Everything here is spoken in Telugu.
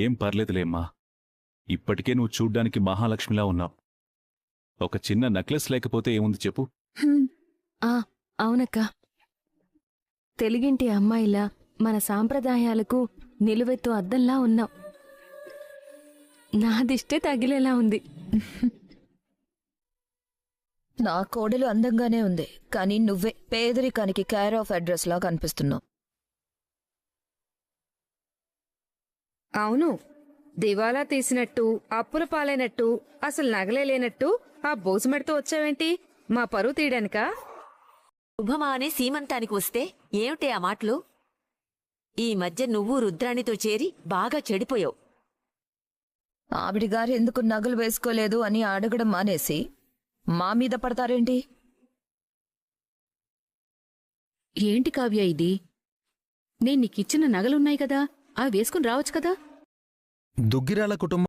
ఏం పర్లేదులేమ్మా. ఇప్పటికే నువ్వు చూడ్డానికి మహాలక్ష్మిలా ఉన్నావు. ఒక చిన్న నెక్లెస్ లేకపోతే ఏముంది చెప్పు. అవునక్క. తెలుగింటి అమ్మాయిలా మన సాంప్రదాయాలకు నిలువెత్తు అద్దంలా ఉన్నావు. నాదిష్టే తగిలేలా ఉంది. నా కోడలు అందంగానే ఉంది, కానీ నువ్వే పేదరికానికి కేర్ ఆఫ్ అడ్రస్ లా కనిపిస్తున్నావు. అవును, దివాలా తీసినట్టు, అప్పుల పాలైనట్టు, అసలు నగలే లేనట్టు ఆ బోసుమెడతో వచ్చావేంటి? మా పరువు తీయడానికా? శుభమా అనే సీమంతానికి వస్తే ఏమిటే ఆ మాటలు? ఈ మధ్య నువ్వు రుద్రాణితో చేరి బాగా చెడిపోయావు. ఆవిడిగారు ఎందుకు నగలు వేసుకోలేదు అని అడగడం మానేసి మా మీద పడతారేంటి? ఏంటి కావ్య ఇది? నేను నీకిచ్చిన నగలున్నాయి కదా, అవి వేసుకుని రావచ్చు కదా. దుగ్గిరాల కుటుంబం